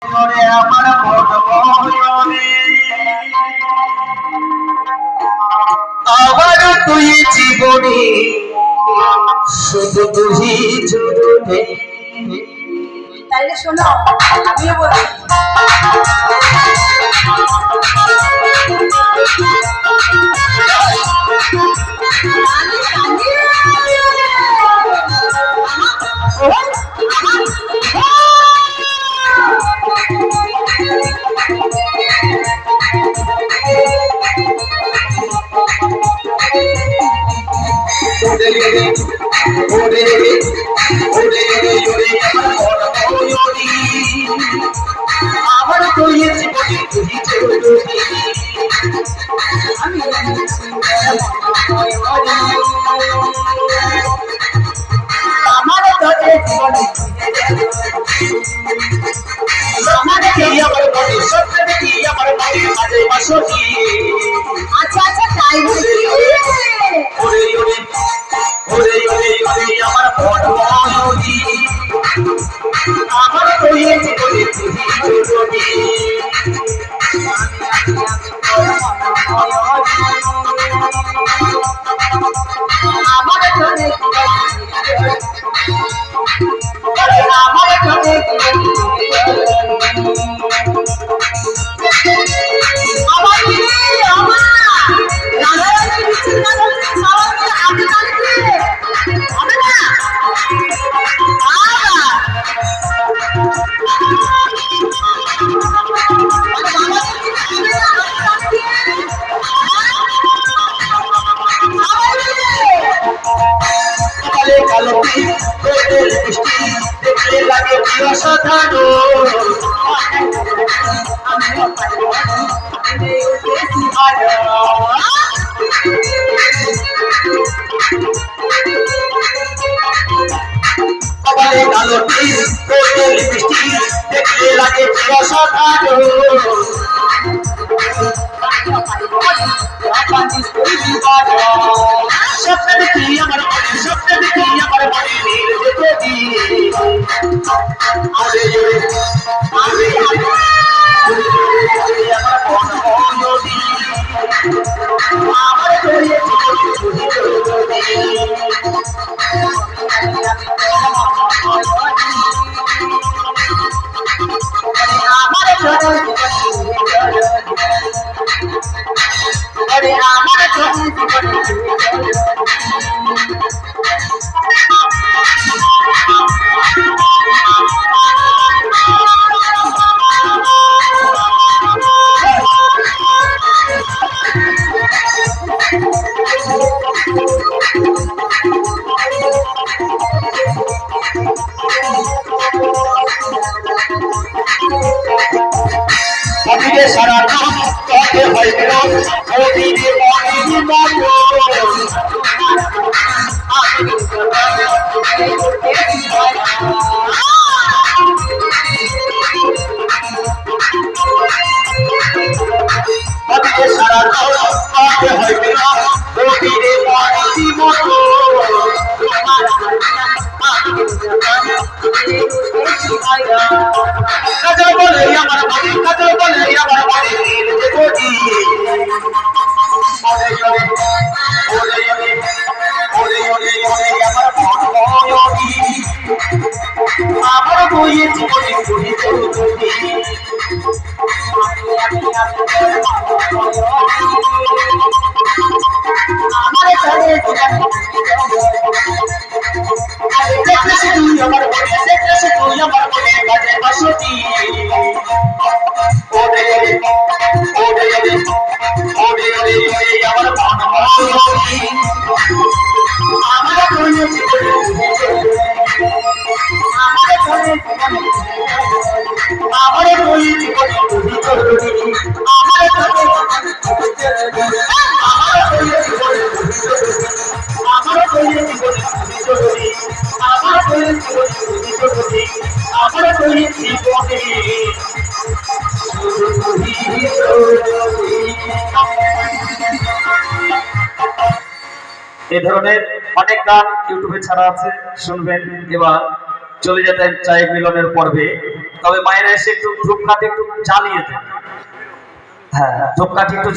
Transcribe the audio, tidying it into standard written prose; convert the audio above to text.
করে আমার মন বয়নে আবার তুই জীবনে শুধু তুই জুড়ে। তাইলে শোনো, আমিও বলছি। আমার তুই জীবনে তুই জুড়ে। আমার তোকে জীবনে আমার কি আমার মনে সত্যি কি আমার মনে মাঝে বাসনি। আচ্ছা আচ্ছা, তাই বলি। ওরে ওরে ওরে ওরে ওরে আমার মন বয়নি আমার তুই জীবনে তুই জুড়ে। আমার তোরে আমার তোকে আমার কি আমার রাধারানী বিচ্ছিন্ন করতে সবাই আমি জানি হবে না। কালে কালো তোদের বৃষ্টি দেখতে লাগে অসাধারণ। কপালে কালো তোদের বৃষ্টি দেখতে লাগে অসাধারণ। স্বপ্ন দেখি আমার মনে স্বপ্ন দেখি আমার মনে নীল যদি আরে আরে আমার মন নদী আমার তৈরি আমার আরে আমার সারা তোকে হইল ওদিকে মনে মতো সারা তোকে হইল ওদিকে মনে মতো কাজল বলে আমার বাড়ি কাজল বলে আমার বাড়ি নীল যদি ওরে ওরে ওরে ওরে ওরে ওরে আমার মন বয়নি আমার বইয়ে জীবনে তুই যদি আমার চলে দেখতেছি তুই আমার বলে দেখতেছি তুই আমার বলে বাজে বাসতি ওরে ওরে ওরে ওরে ওরে ওরে আমার মন বয়নি আমার বইয়ে জীবনে আমার চলে আমার বইয়ে জীবনে তুই যদি আমার চলে আমার বইয়ে জীবনে আমার বইয়ে জীবনে তুই আমার বইয়ে জীবনে আমার বইয়ে জীবনে এই ধরনের অনেক গান ইউটিউবে ছাড়া আছে, শুনবেন। এবার চলে যেতেন চাই মিলনের পর্বে। তবে মায়েরা এসে একটু ধূপকাঠি একটু জ্বালিয়ে দেন। হ্যাঁ, ধূপকাঠি একটু